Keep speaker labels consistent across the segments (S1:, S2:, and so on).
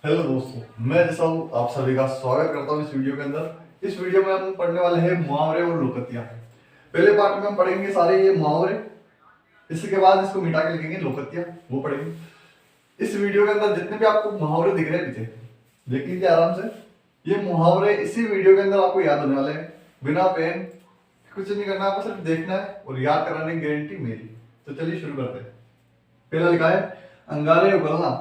S1: Hello दोस्तों, मैं जैसा हूँ आप सभी का स्वागत करता हूँ इस वीडियो के अंदर। इस वीडियो में हम पढ़ने वाले हैं मुहावरे और लोकतियाँ। पहले पार्ट में हम पढ़ेंगे सारे ये मुहावरे, इसके बाद इसको मिटा के लिखेंगे लोकतियाँ, वो पढ़ेंगे। इस वीडियो के अंदर जितने भी आपको मुहावरे दिख रहे हैं पीछे, देख लीजिए आराम से। ये मुहावरे इसी वीडियो के अंदर आपको याद होने वाले हैं, बिना पेन कुछ नहीं करना, आपको सिर्फ देखना है और याद कराने की गारंटी मेरी। तो चलिए शुरू करते हैं। पहला लिखा है अंगारे उगलना।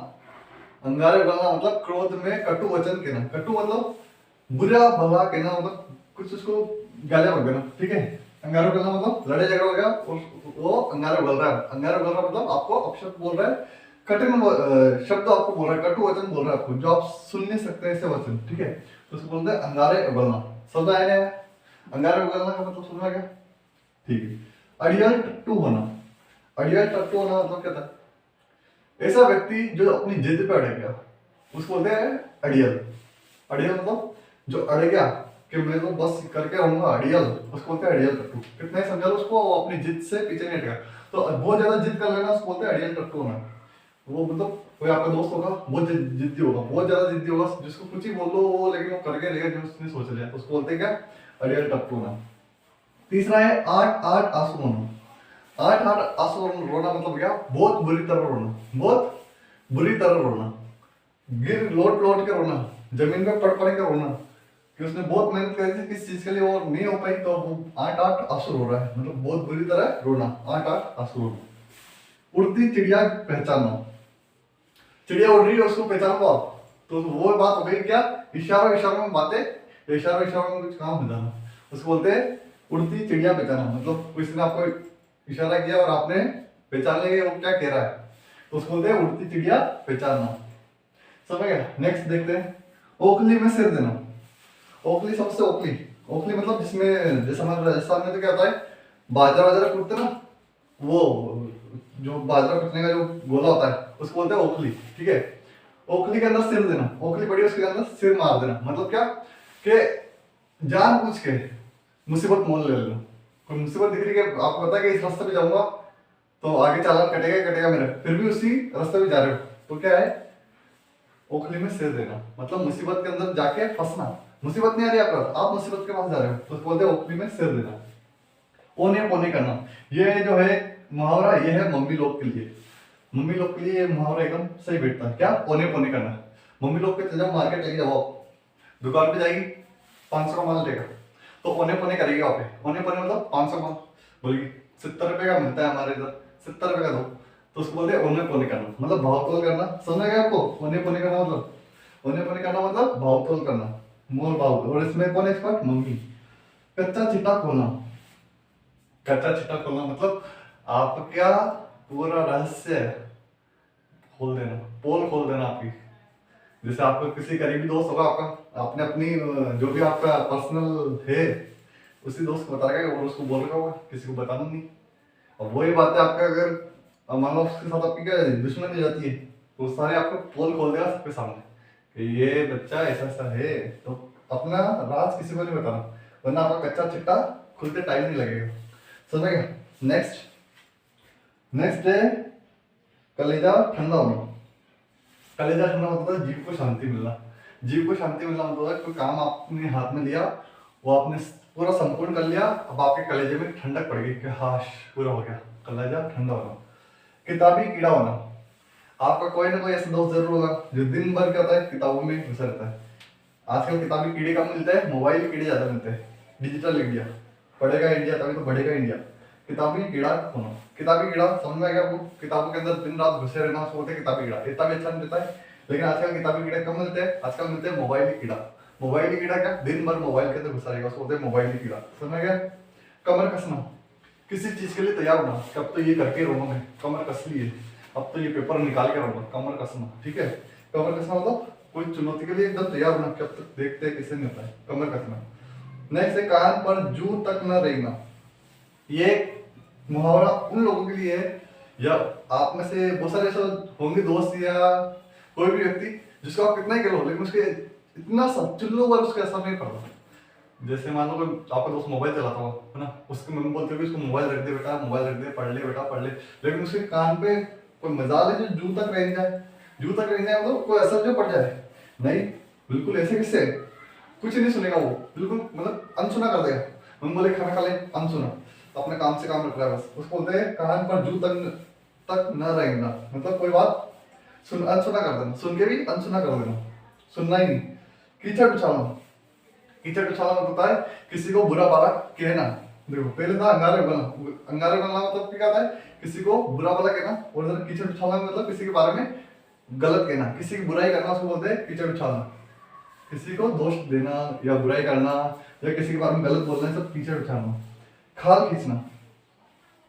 S1: अंगारे उगलना मतलब क्रोध में कटु वचन कहना। कटु मतलब बुरा भला कहना, मतलब कुछ उसको गालियां बक देना, ठीक है। अंगारे उगलना मतलब लड़ाई झगड़ा हो गया और वो अंगारे उगल रहा है। अंगारे उगल रहा मतलब आपको अपशब्द बोल रहा है, कठिन शब्द आपको बोल रहा है, कटु वचन बोल रहा है आपको, जो आप सुन नहीं सकते ऐसे वचन, ठीक है। तो उसको बोलते हैं अंगारे उगलना। समझ आया ना? अंगारे उगलना का मतलब समझ आ गया, ठीक है। अड़ियल टट्टू होना। अड़ियल टट्टू होना मतलब क्या था? ऐसा व्यक्ति जो अपनी जिद पे अड़ गया, उसको बोलते हैं अड़ियल। अड़ियल मतलब जो अड़ गया कि मैं तो बस करके रहूंगा, अड़ियल, उसको बोलते हैं अड़ियल टट्टू। कितना ही समझा लो उसको, वो अपनी जिद से पीछे नहीं हटेगा। तो बहुत ज्यादा जिद कर लेना, उसको बोलते हैं अड़ियल टट्टू होना। वो मतलब कोई आपका दोस्त होगा, बहुत जिद्दी होगा, बहुत ज्यादा जिद्दी होगा, जिसको कुछ ही बोल दो वो लेकिन वो करके रहेगा जो उसने सोच लिया, तो उसको बोलते हैं क्या? अड़ियल टट्टू होना। तीसरा है आठ आठ आंसू होना। आठ आठ आंसू रोना मतलब क्या? बहुत बुरी तरह रोना, बहुत बुरी तरह रोना, गिर लोट लोट के रोना, जमीन पे पड़ पड़ के रोना, कि उसने बहुत मेहनत करी थी किस चीज के लिए वो नहीं हो पाई, तो वो आठ आठ आंसू रो रहा है, मतलब बहुत बुरी तरह रोना, आठ आठ आंसू रोना। उड़ती चिड़िया पहचानना। चिड़िया उड़ रही है, उसको पहचानो आप, तो वो बात हो गई क्या? इशारों इशारों में बातें, इशारों इशारों में कुछ काम हो जाना, उसको बोलते हैं उड़ती चिड़िया पहचाना। मतलब किसी ने आपको इशारा किया और आपने पहचान लिया वो क्या कह रहा है, तो उसको बोलते हैं उड़ती चिड़िया पहचानना। समझ गया? नेक्स्ट देखते हैं, ओखली में सिर देना। ओखली सबसे ओखली, ओखली मतलब जिसमें जैसे हमारे राजस्थान में तो क्या होता है, बाजरा वाजरा कूटते ना, वो जो बाजरा कूटने का जो गोला होता है उसको बोलते हैं ओखली, ठीक है। ओखली के अंदर सिर देना, ओखली पड़ी उसके अंदर सिर मार देना, मतलब क्या कि जानबूझ के मुसीबत मोल ले लेना। कोई मुसीबत दिख रही है, आपको पता है कि इस रास्ते पे जाऊंगा तो आगे चालान कटेगा ही कटेगा मेरा, फिर भी उसी रास्ते पे जा रहे हो, तो क्या है? ओखली में सिर देना, मतलब मुसीबत के अंदर जाके फंसना। मुसीबत नहीं आ रही आपका, आप मुसीबत के पास जा रहे हो, तो बोलते हैं ओखली में सिर देना। ओने पोने करना, ये जो है मुहावरा, ये है मम्मी लोग के लिए। मम्मी लोग के लिए ये मुहावरा एकदम सही बैठता है। क्या? ओने पोने करना। मम्मी लोग के चले जाओ, मार्केट लेके जाओ, दुकान पे जाएगी, 500 का माल देगा, तो औने पौने करेगी वहाँ पे। औने पौने मतलब 500 माल बोलेगी, 70 रुपए का मिलता है हमारे इधर, 70 रुपए का दो, तो उसको बोलते हैं औने पौने करना, मतलब भाव तोल करना। समझ गया आपको? औने पौने करना मतलब, औने पौने करना मतलब भाव तोल करना, मोल भाव। और इसमें कौन एक्सपर्ट? मम्मी। कच्चा चिट्टा खोलना। कच्चा चिट्टा खोलना मतलब आपका पूरा रहस्य खोल देना, पोल खोल देना आपकी। जैसे आपका किसी करीबी दोस्त होगा आपका, आपने अपनी जो भी आपका पर्सनल है उसी दोस्त को बता रहा है और उसको बोल रहा होगा किसी को बताना नहीं। और वही बात है आपका, अगर मान लो उसके साथ आपकी क्या दुश्मनी हो जाती है, तो सारे आपको पोल खोल देगा सबके सामने कि ये बच्चा ऐसा ऐसा है, तो अपना राज किसी को नहीं बताना, वरना आपका कच्चा चिट्टा खुलते टाइम नहीं लगेगा। समझेगा? नेक्स्ट, नेक्स्ट है कलेजा ठंडा होना। कलेजा ठंडा मतलब है जीव को शांति मिलना। जीव को शांति मिलना मतलब है कोई काम आपने हाथ में लिया, वो आपने पूरा संपूर्ण कर लिया, अब आपके कलेजे में ठंडक पड़ गई कि हाश पूरा हो गया, कलेजा ठंडा होना। किताबी कीड़ा होना। आपका कोई ना कोई ऐसा दोस्त जरूर होगा जो दिन भर क्या होता है, किताबों में घुसा रहता है। आजकल किताबी कीड़े कम मिलते हैं, मोबाइल कीड़े ज्यादा मिलते हैं। डिजिटल इंडिया, पढ़ेगा इंडिया तभी तो बढ़ेगा इंडिया। किताबी कीड़ा होना। किताबी कीड़ा समझ में आ गया आपको? किताबों के अंदर दिन रात घुसे रहना, उसको बोलते हैं किताबी कीड़ा। इतना भी अच्छा नहीं रहता है, लेकिन आजकल किताबी कीड़े कम मिलते हैं, आजकल मिलते हैं मोबाइल कीड़ा। मोबाइल कीड़ा क्या? दिन भर मोबाइल के अंदर घुसा रहेगा, उसको बोलते हैं मोबाइल कीड़ा। समझ में गया? कमर कसना, किसी चीज के लिए तैयार होना, कब तो ये करके रहूंगा मैं, कमर कस ली है, अब तो ये पेपर निकाल के रहूंगा, कमर कसना, ठीक है। कमर कसना मतलब कोई चुनौती के लिए एकदम तैयार होना, कब तक देखते हैं किसे नहीं होता है, कमर कसना। नेक्स्ट है कान पर जू तक न रेंगना। ये मुहावरा उन लोगों के लिए है, या आप में से बहुत सारे ऐसे होंगे दोस्त या कोई भी व्यक्ति जिसको आप कितना ही करो लेकिन उसके इतना सब चुल्लू पर उसका असर नहीं पड़ता। जैसे मान लो कोई आपका दोस्त मोबाइल चलाता हो, है ना, उसकी मम्मी बोलते हो कि उसको मोबाइल रख दे बेटा, मोबाइल रख दे, पढ़ ले बेटा पढ़ ले, लेकिन उसके कान पे कोई मजाल है जो जू तक रह जाए, जू तक रह जाए मतलब कोई असर जो पड़ जाए, नहीं, बिल्कुल ऐसे किससे, कुछ नहीं सुनेगा वो, बिल्कुल मतलब अनसुना कर देगा। हम बोले खाना खा ले, अनसुना, अपने काम से काम रख रहा है बस। उसको बोलते हैं कान पर जू तक तक न रहेगा, मतलब कोई बात सुन अनसुना कर देना, सुन के भी अनसुना कर देना, सुनना ही नहीं। कीचड़ उछालना, कीचड़ उछालना मतलब होता है किसी को बुरा भला कहना। देखो पहले था अंगारे बनना, अंगारे बनना मतलब क्या कहता है, किसी को बुरा भला कहना, और इधर कीचड़ उछालना मतलब किसी के बारे में गलत कहना, किसी की बुराई करना, उसको बोलते हैं कीचड़ उछालना। किसी को दोष देना या बुराई करना या किसी के बारे में गलत बोलना, सब कीचड़ उछालना। खाल खींचना,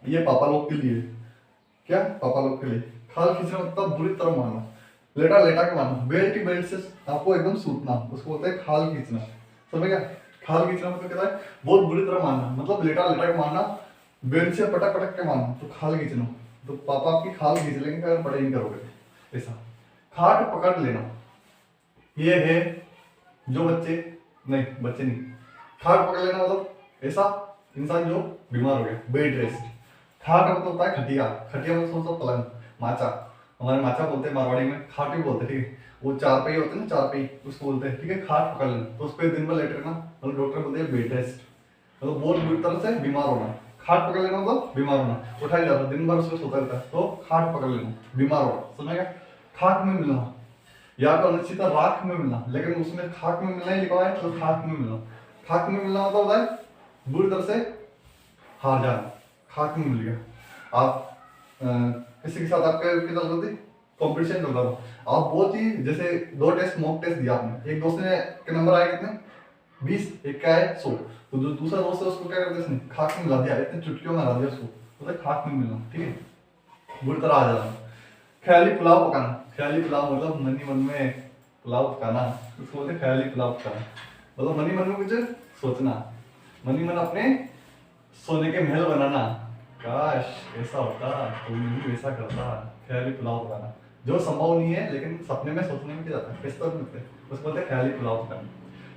S1: ये पापा लोग के लिए, क्या पापा लोग के लिए खाल खींचना मतलब बुरी तरह मारना, लेटा लेटा के मारना, बेल्ट की बेल्ट से आपको एकदम सूतना, उसको बोलते हैं खाल खींचना। समझ गया, खाल खींचना मतलब क्या है, बहुत बुरी तरह मारना, मतलब लेटा लेटा के मारना, बेल्ट से पटक पटक के मारना, तो खाल खींचना। तो पापा आपकी खाल खींच लेंगे अगर बड़े नहीं करोगे ऐसा। खाट पकड़ लेना, ये है जो बच्चे नहीं, बच्चे नहीं, खाट पकड़ लेना मतलब ऐसा इंसान जो बीमार हो गया, बेड रेस्ट। खाट मतलब होता है खटिया, खटिया मतलब सोचो पलंग, माचा, हमारे माचा बोलते हैं मारवाड़ी में, खाट भी बोलते हैं, ठीक है। वो चार पहिए होते हैं ना, चार पहिए उसको बोलते हैं, ठीक है। खाट पकड़ लेना तो उस पर दिन भर लेटे रहना, मतलब डॉक्टर बोलते हैं बेड रेस्ट, मतलब बहुत बुरी तरह से बीमार होना। खाट पकड़ लेना मतलब बीमार होना, उठाया जाता है दिन भर उसमें सोता रहता है, तो खाट पकड़ लेना बीमार होना, समझ गया। खाट में मिलना, या तो अनिश्चित राख में मिलना, लेकिन उसमें खाक में मिलना ही लिखा हुआ है, तो खाक में मिलना। खाक में मिलना मतलब होता है बुरी तरह से हार जाना, खाक में मिल गया। आप किसी के साथ आपके चल रही थी, कॉम्पिटिशन चल रहा था, आप बहुत ही जैसे दो टेस्ट मॉक टेस्ट दिया आपने, एक दोस्त ने के नंबर आए कितने 20, एक का है 100, तो जो दूसरा दोस्त है उसको क्या करते इसने खाक में मिला दिया, इतने चुटकियों में हरा दिया उसको, मतलब खाक में मिलना, ठीक है, बुरी तरह आ जाना। ख्याली पुलाव पकाना, ख्याली पुलाव मतलब मन ही मन में पुलाव पकाना, उसको बोलते हैं ख्याली पुलाव पकाना, मतलब मन ही मन में कुछ सोचना, मन ही मन अपने सोने के महल बनाना, काश ऐसा होता तो मैं भी वैसा करता, ख्याली पुलाव पकाना, जो संभव नहीं है लेकिन सपने में सोचने में क्या जाता है, किस तरह मिलते हैं, उसको बोलते हैं ख्याली पुलाव पकाना।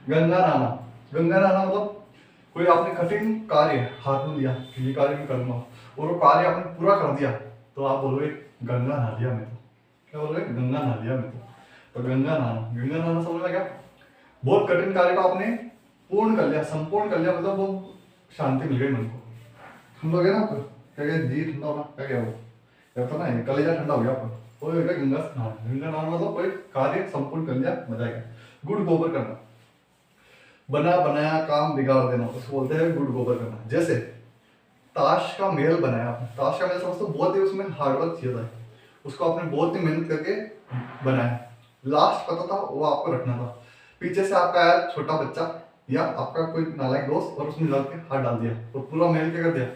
S1: गंगा नहाना, गंगा नहाना मतलब कोई आपने कठिन कार्य हाथ में लिया कि ये कार्य मैं करूंगा, और वो कार्य आपने पूरा कर दिया, तो आप बोलोगे गंगा नहा लिया मैं तो, क्या बोलोगे गंगा नहा लिया मैं तो गंगा नहाना, गंगा नहाना समझ में क्या, बहुत कठिन कार्य को आपने पूर्ण कर लिया, संपूर्ण कर लिया, मतलब वो शांति मिल गई मन को। हम लोग है ना क्या क्या जी ठंडा होना, क्या क्या वो क्या था ना, कलेजा ठंडा हो गया आपका, वो गंगा स्नान, गंगा नहाना मतलब कोई कार्य संपूर्ण कर लिया, मजा आएगा। गुड़ गोबर करना, बना बनाया काम बिगाड़ देना, उसको बोलते हैं गुड़ गोबर करना। जैसे ताश का महल बनाया आपने, ताश का महल समझते बहुत ही उसमें हार्डवर्क चाहिए था, उसको आपने बहुत ही मेहनत करके बनाया, लास्ट पता था वो आपको रखना था, पीछे से आपका आया छोटा बच्चा या आपका कोई नालायक दोस्त और उसने डाल के हाथ डाल दिया, तो पूरा महल क्या कर दिया,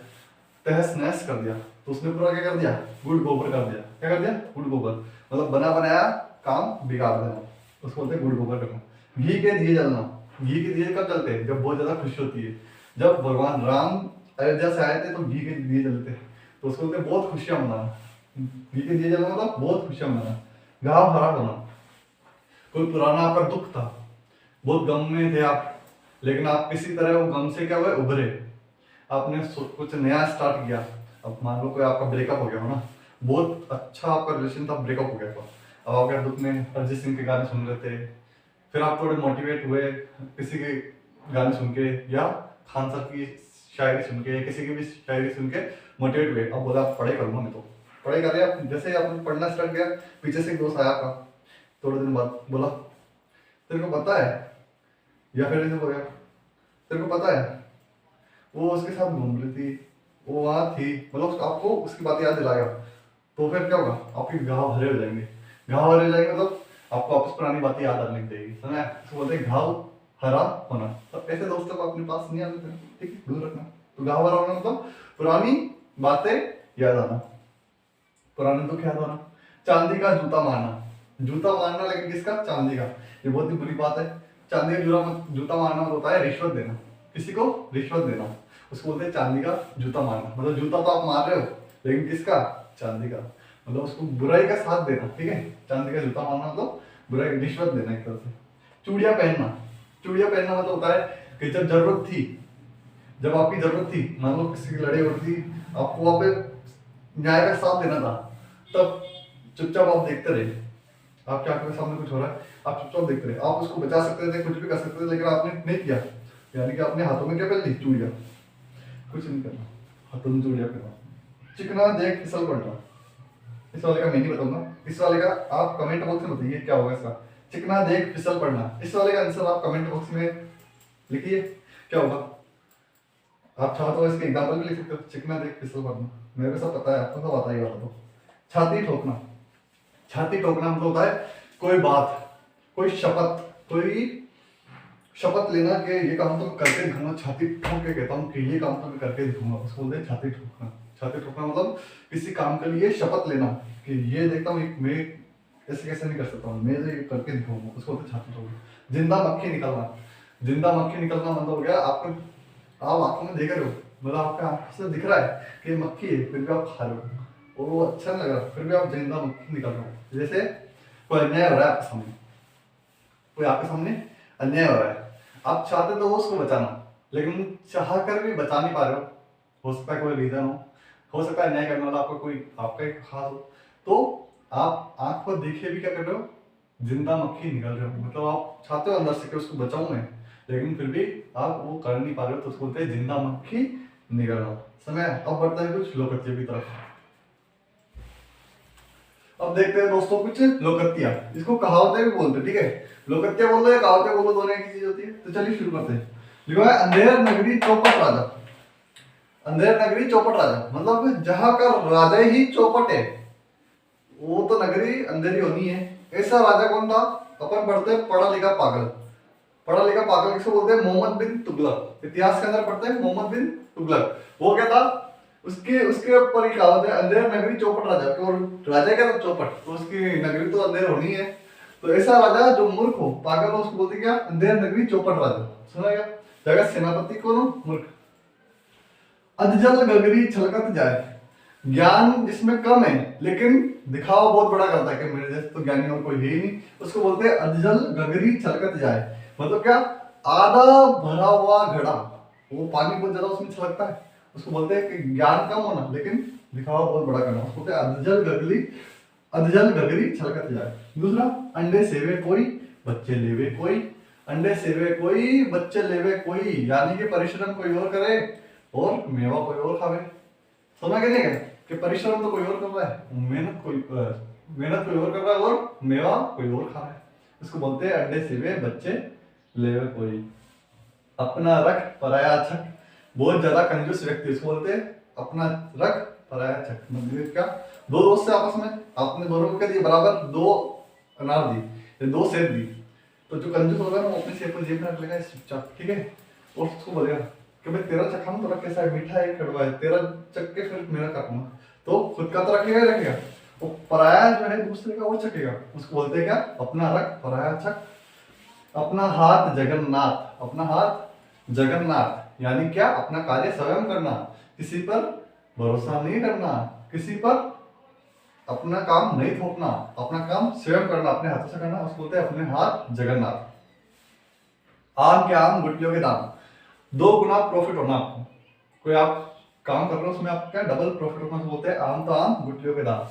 S1: तहस नहस कर दिया। तो उसने पूरा क्या कर दिया, गुड़ गोबर कर दिया, क्या कर दिया, गुड़ गोबर, मतलब बना बनाया काम बिगाड़ देना, उसको बोलते हैं गुड़ गोबर करना। घी के दिए जलना, घी के दिए कब जलते हैं, जब बहुत ज्यादा खुशी होती है, जब भगवान राम अयोध्या से आए थे तो घी के दिए जलते, तो उसको बोलते हैं बहुत खुशियां मनाना, घी के दिए जलना मतलब बहुत खुशियां मनाना। घाव हरा होना, कोई पुराना आपका दुख था, बहुत गम में थे आप, लेकिन आप किसी तरह वो गम से क्या हुए उभरे, आपने कुछ नया स्टार्ट किया। अब मान लो कोई आपका ब्रेकअप हो गया हो ना, बहुत अच्छा आपका रिलेशन था, ब्रेकअप हो गया था, अब आप क्या दुख में अरिजीत सिंह के गाने सुन रहे थे, फिर आप थोड़े मोटिवेट हुए किसी के गाने सुन के या खान साहब की शायरी सुन के, किसी की भी शायरी सुन के मोटिवेट हुए, अब बोला आप पढ़ाई करूंगा मैं, तो पढ़ाई कर रहे आप, जैसे आपने पढ़ना स्टार्ट किया, पीछे से एक दोस्त आया आपका थोड़े दिन बाद, बोला तेरे को पता है, या फिर ऐसे हो गया तेरे को पता है वो उसके साथ घूम रही थी, वो वहां थी, मतलब आपको उसकी बात याद दिलाएगा, तो फिर क्या होगा, आपके घाव हरे हो जाएंगे, घाव हरे हो जाएंगे मतलब आपको वापस पुरानी बातें याद आने लग जाएगी, समझ आया? इसको बोलते हैं घाव हरा होना। तो ऐसे दोस्तों को अपने पास नहीं आने देना, ठीक है, दूर रखना। तो घाव हरा होना मतलब पुरानी बातें याद आना, पुराने दुख याद आना। चांदी का जूता मारना, जूता मारना लेकिन किसका, चांदी का, ये बहुत ही बुरी बात है। चांदी का जूता मारना होता है रिश्वत देना, किसी को रिश्वत देना, उसको बोलते हैं चांदी का जूता मारना, मतलब जूता तो आप मार रहे हो लेकिन किसका, चांदी का, मतलब उसको बुराई का साथ देना, ठीक है। चांदी का जूता मारना मतलब बुराई, रिश्वत देना एक तरह से। चूड़िया पहनना, चूड़िया पहनना मतलब होता है कि जब जरूरत थी, जब आपकी जरूरत थी, मान लो किसी की लड़ाई हो रही थी, आपको वहां पे न्याय का साथ देना था, तब चुपचाप आप देखते रहे, आपकी आंखों के सामने कुछ हो रहा है, आप चुपचाप देखते रहे, आप उसको बचा सकते थे, कुछ भी कर सकते थे, लेकिन आपने नहीं किया। यानी कि आपने हाथों में क्या पहन ली, चूड़ियां। कुछ नहीं करना, हाथों में चूड़ियां पहना। चिकना देख फिसल पड़ना, इस वाले का मैं नहीं बताऊंगा, इस वाले का आप कमेंट बॉक्स में बताइए क्या होगा इसका। चिकना देख फिसल पड़ना, इस वाले का आंसर आप कमेंट बॉक्स में लिखिए क्या होगा। आप चाहो तो इसके एग्जाम्पल भी लिख सकते हो, चिकना देख फिसल पड़ना, मेरे को सब पता है, आपको सब आता ही होगा। तो छाती ठोकना, छाती ठोकना मतलब होता है कोई बात, कोई शपथ, कोई शपथ लेना कि ये काम तो मैं करके दिखाऊंगा, छाती ठोक के कहता हूँ कि ये काम तो मैं करके दिखाऊंगा, उसको बोलते हैं छाती ठोकना। छाती ठोकना मतलब किसी काम के लिए शपथ लेना कि ये देखता हूँ मैं ऐसे कैसे नहीं कर सकता हूँ, मैं ये करके दिखाऊंगा, उसको बोलते हैं छाती ठोकना। जिंदा मक्खी निकलना, जिंदा मक्खी निकलना मतलब हो गया आपको, आप आंखों में देख रहे हो, मतलब आपका आंखों से दिख रहा है कि ये मक्खी है, फिर भी आप खा रहे हो और वो अच्छा नहीं लग रहा, फिर भी आप जिंदा मक्खी निकल रहे हो। जैसे कोई अन्याय हो रहा है आपके सामने, कोई आपके सामने अन्याय हो रहा है, आप चाहते तो वो उसको बचाना, लेकिन चाह कर भी बचा नहीं पा रहे हो सकता है कोई रीजन हो सकता है अन्याय करने वाला आपका कोई आपका एक खास हो, तो आप आंख को देखे भी क्या कर रहे हो, जिंदा मक्खी निकल रहे हो, मतलब आप चाहते हो अंदर से कि उसको बचाऊं मैं, लेकिन फिर भी आप वो कर नहीं पा रहे हो, तो उसको बोलते हैं जिंदा मक्खी निकल रहा। समय अब बढ़ता है कुछ लोकत्य की तरफ। अब देखते हैं दोस्तों कुछ लोकत्या, इसको कहावतें भी बोलते हैं, ठीक है। लोकत्या बोल रहे हैं, कहावतें बोलो, दोनों एक ही चीज होती है। तो चलिए शुरू करते हैं। लिखा है अंधेर नगरी चौपट राजा। अंधेर नगरी चौपट राजा मतलब जहां का राजा ही चौपट है, वो तो नगरी अंधेरी होनी है। ऐसा राजा कौन था, अपन पढ़ते हैं पढ़ा लिखा पागल। पढ़ा लिखा पागल किसको बोलते हैं, मोहम्मद बिन तुगलक। इतिहास के अंदर पढ़ते हैं मोहम्मद बिन तुगलक। वो क्या था, उसके उसके ऊपर ही कहावत है अंधेर नगरी चौपट राजा, और राजा क्या था चौपट, तो उसकी नगरी तो अंधेर होनी है। तो ऐसा राजा जो मूर्ख हो, पागल हो, उसको बोलते क्या, अंधेर नगरी चौपट राजा। सुना क्या, जगह सेनापति कौन हो, मूर्ख। अधजल गगरी छलकत जाए, ज्ञान जिसमें कम है लेकिन दिखावा बहुत बड़ा करता है कि मेरे जैसे तो ज्ञानी और कोई है ही नहीं, उसको बोलते हैं अधजल गगरी छलकत जाए। मतलब क्या, आधा भरा हुआ घड़ा, वो पानी बहुत ज्यादा उसमें छलकता है, उसको बोलते हैं कि ज्ञान कम होना लेकिन दिखावा बहुत बड़ा करना, उसको बोलते हैं अधजल गगरी छलकत जाए। दूसरा, अंडे सेवे कोई बच्चे लेवे कोई। अंडे सेवे कोई बच्चे लेवे कोई, यानी कि परिश्रम कोई और करे और मेवा कोई और खावे। समझ गए क्या, कि परिश्रम तो कोई और कर रहा है, मेहनत कोई और कर रहा है और मेवा कोई और खा रहा है, इसको बोलते हैं अंडे सेवे बच्चे लेवे कोई। अपना रख पराया छक, बहुत ज्यादा कंजूस व्यक्ति, इसको बोलते हैं अपना रख पराया छक। मतलब क्या, दो दोस्त से आपस में, आपने दोनों को क्या दिए, बराबर दो अनार दी, दो सेब दी, तो जो कंजूस होगा ना वो अपनी सेब को जेब में रख लेगा चुपचाप, ठीक है, और उसको बोलेगा कि भाई तेरा चखा तो रख, कैसा है, मीठा है कड़वा है, तेरा चख के फिर मेरा काटूंगा। तो खुद का तो रखेगा ही रखेगा, वो पराया जो है दूसरे का वो चखेगा, उसको बोलते हैं क्या, अपना रख पराया चख। अपना हाथ जगन्नाथ, अपना हाथ जगन्नाथ यानी क्या, अपना कार्य स्वयं करना, किसी पर भरोसा नहीं करना, किसी पर अपना काम नहीं थोपना, अपना काम स्वयं करना, अपने हाथों से करना, उसको बोलते हैं अपने हाथ जगन्नाथ। आम के आम गुटलियों के दाम, दो गुना प्रॉफिट होना आपको, कोई आप काम कर रहे हो उसमें आपको क्या डबल प्रॉफिट होना, बोलते हैं आम तो आम गुटलियों के दाम।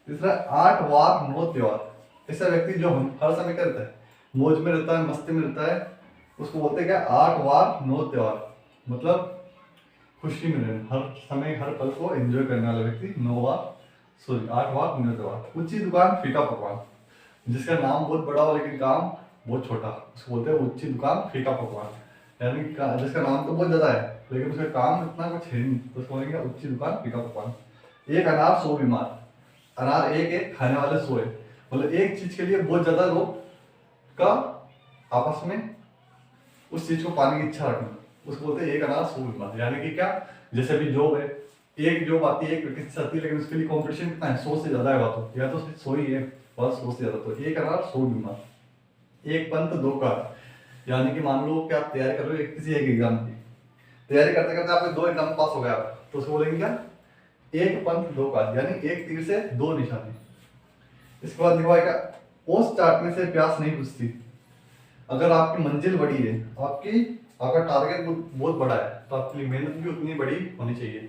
S1: तीसरा, 8 वार 9 त्योहार, ऐसा व्यक्ति जो हर समय क्या रहता है, मौज में रहता है, मस्ती में रहता है, उसको बोलते हैं क्या, 8 वार 9 त्योहार, मतलब खुशी में रहना, हर समय हर पल को एंजॉय करने वाला व्यक्ति। 8 वार 9 त्योहार। ऊंची दुकान फीका पकवान, जिसका नाम बहुत बड़ा हो लेकिन काम बहुत छोटा, उसको बोलते हैं ऊंची दुकान फीका पकवान, यानी जिसका नाम तो बहुत ज्यादा है लेकिन उसका काम इतना कुछ है नहीं, तो उसको बोलेंगे ऊंची दुकान फीका पकवान। एक अनार 100 बीमार, अनार एक एक खाने वाले 100 है, मतलब एक चीज के लिए बहुत ज्यादा लोग का आपस में उस चीज को पाने की इच्छा रखना, उसको बोलते हैं एक अनार 100 बीमार। यानी कि क्या, जैसे अभी जॉब है, एक जॉब आती है, एक वैकेंसी आती है, लेकिन उसके लिए कंपटीशन कितना है, 100 से ज्यादा है, बात या तो 100 ही है बस, 100 से ज्यादा, तो एक अनार 100 बीमार। एक पंथ दो कार, यानी कि मान लो कि आप तैयारी कर रहे हो किसी एक एग्जाम की, तैयारी करते करते आपके 2 एग्जाम पास हो गया, तो उसको बोलेंगे क्या, एक पंथ दो कार, यानी एक तीर से 2 निशाने। इसके बाद लिखवाएगा, ओस चाटने से प्यास नहीं बुझती। अगर आपकी मंजिल बड़ी है, आपका टारगेट बहुत बड़ा है, तो आपके लिए मेहनत भी उतनी बड़ी होनी चाहिए।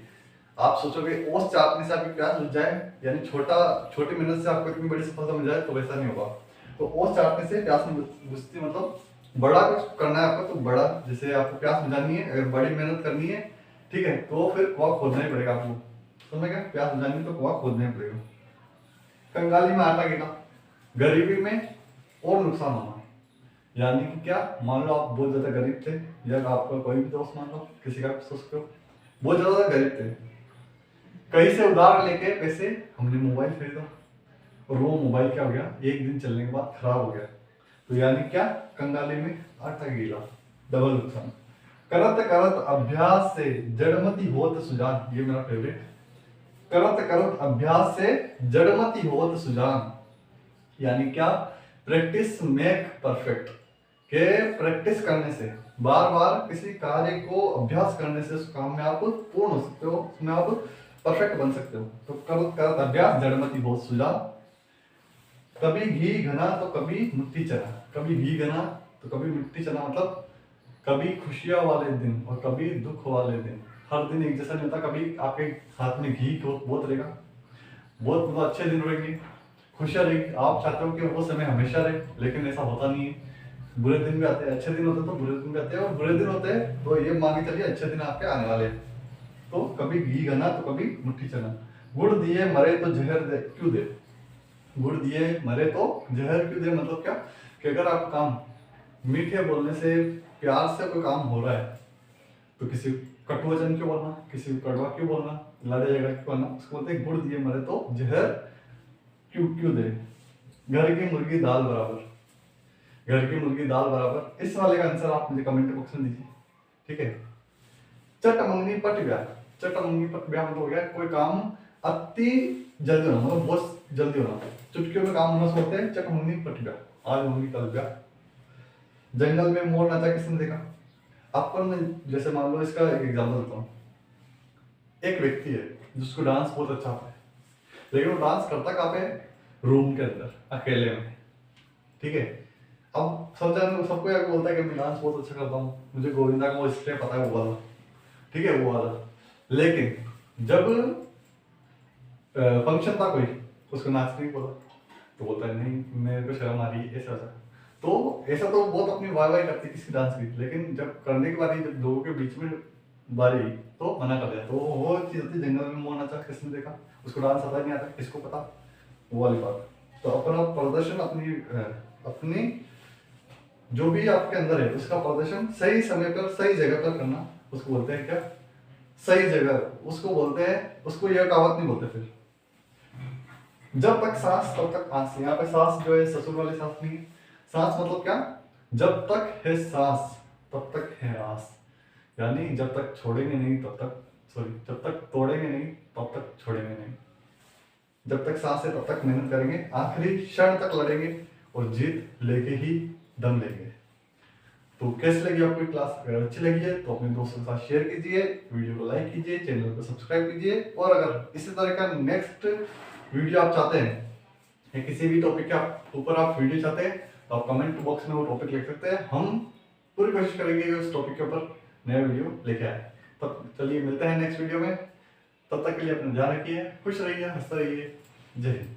S1: आप सोचोगे ओस चाटने से आपकी प्यास बुझ जाए, यानी छोटी मेहनत से आपको इतनी बड़ी सफलता मिल जाए, तो वैसा नहीं होगा। तो ओस चाटने से प्यास नहीं बुझती, मतलब बड़ा कुछ करना है आपको तो बड़ा, जैसे आपको प्यास बुझानी है, अगर बड़ी मेहनत करनी है, ठीक है, तो फिर कुआं खोदना ही पड़ेगा आपको। समझ गए? प्यास बुझानी है तो कुआं खोदना ही पड़ेगा। कंगाली में आटा गिना, गरीबी में और नुकसान होना। यानी कि क्या, मान लो आप बहुत ज्यादा गरीब थे, या आपका कोई भी दोस्त, मान लो किसी का भी सोच सकते हो, बहुत ज्यादा गरीब थे, कहीं से उधार लेके पैसे हमने मोबाइल खरीदा, और वो मोबाइल क्या हो गया, एक दिन चलने के बाद खराब हो गया, तो यानी क्या, कंगाली में आटा गीला, डबल नुकसान। करत करत अभ्यास से जड़मति होत सुजान, ये मेरा फेवरेट। करत करत अभ्यास से जड़मति होत सुजान, यानी क्या, प्रैक्टिस मेक परफेक्ट, के प्रैक्टिस करने से, बार बार किसी कार्य को अभ्यास करने से उस काम में आप पूर्ण हो सकते हो, उसमें आप परफेक्ट बन सकते हो। तो करत करत अभ्यास जड़मति होत सुजान। कभी घी घना तो कभी मिट्टी चना, कभी घी घना तो कभी मिट्टी चना, मतलब कभी खुशियां वाले दिन और कभी दुख वाले दिन, हर दिन एक जैसा नहीं होता। कभी आपके हाथ में घी बहुत रहेगा, बहुत मतलब अच्छे दिन रहेंगे, खुशियां रहेगी, आप चाहते हो कि वो समय हमेशा रहे, लेकिन ऐसा होता नहीं है। बुरे दिन भी आते हैं, अच्छे दिन होते हैं तो बुरे दिन भी आते हैं, और बुरे दिन होते हैं तो ये मान के चलिए अच्छे दिन आपके आने वाले हैं। तो कभी घी घना तो कभी मुट्ठी चना। गुड़ दिए मरे तो जहर दे क्यों दे, गुड़ दिए मरे तो जहर क्यों दे, मतलब क्या, कि अगर आप काम मीठे बोलने से, प्यार से कोई काम हो रहा है, तो किसी कटु वचन क्यों बोलना, किसी कड़वा क्यों बोलना, लड़ाई झगड़ा क्यों बोलना, उसको बोलते हैं गुड़ दिए मरे तो जहर क्यों क्यों दे। घर की मुर्गी दाल बराबर, घर की मुर्गी दाल बराबर, इस वाले का आंसर आप मुझे कमेंट बॉक्स में दीजिए, ठीक है। चट मंगनी पट ब्याह, चट मंगनी पट ब्याह मतलब हो गया कोई काम अति जल्दी होना, मतलब बहुत जल्दी होना, चुटकियों में काम होना सोचते हैं, चट मंगनी पट ब्याह, आज मंगनी कल ब्याह। जंगल में मोर नाचा किसने देखा, अपन जैसे मान लो इसका एक एग्जांपल देता हूँ। एक व्यक्ति है जिसको डांस बहुत अच्छा आता है, लेकिन वो डांस करता कहाँ पे है, रूम के अंदर अकेले में, ठीक है। अब सब जन सबको यार बोलता है कि मैं डांस बहुत अच्छा करता हूँ, मुझे गोविंदा का वो स्टेप पता है वो वाला, ठीक है, वो वाला। लेकिन जब फंक्शन था कोई, उसको नाचने नहीं बोला, तो बोलता है नहीं मेरे को शर्म आ रही है, ऐसा ऐसा। तो ऐसा तो बहुत अपनी वाह वाह करती है किसी डांस की, लेकिन जब करने की बारी, जब लोगों के बीच में बारी आई, तो मना कर दिया। तो वो चीज होती है, जंगल में मोर नाचा किसने देखा, उसको डांस आता नहीं आता, किसको पता, वो वाली बात। तो अपना प्रदर्शन, अपनी जो भी आपके अंदर है उसका प्रदर्शन सही समय पर सही जगह पर करना, उसको बोलते हैं क्या, सही जगह, उसको बोलते हैं, उसको यह कहावत नहीं बोलते फिर, जब तक सांस तब तक आस। यहाँ पे सांस जो है ससुर वाली सांस नहीं है, सांस मतलब क्या, जब तक है सांस तब तक है आस, यानी जब तक छोड़ेंगे नहीं तब तक, सॉरी, जब तक तोड़ेंगे नहीं तब तक छोड़ेंगे नहीं, जब तक सांस है तब तक मेहनत करेंगे, आखिरी क्षण तक लड़ेंगे और जीत लेके ही दम लेंगे। तो कैसी लगी आपको क्लास, अगर अच्छी लगी है तो अपने दोस्तों के साथ शेयर कीजिए, वीडियो को लाइक कीजिए, चैनल को सब्सक्राइब कीजिए, और अगर इसी तरह का नेक्स्ट वीडियो आप चाहते हैं, या किसी भी टॉपिक के ऊपर आप वीडियो चाहते हैं, तो आप कमेंट बॉक्स में वो टॉपिक लिख सकते हैं, हम पूरी कोशिश करेंगे कि उस टॉपिक के ऊपर नया वीडियो लेके आए। तब चलिए मिलते हैं नेक्स्ट वीडियो में, तब तक के लिए अपना ध्यान रखिए, खुश रहिए, हंसते रहिए, जय हिंद।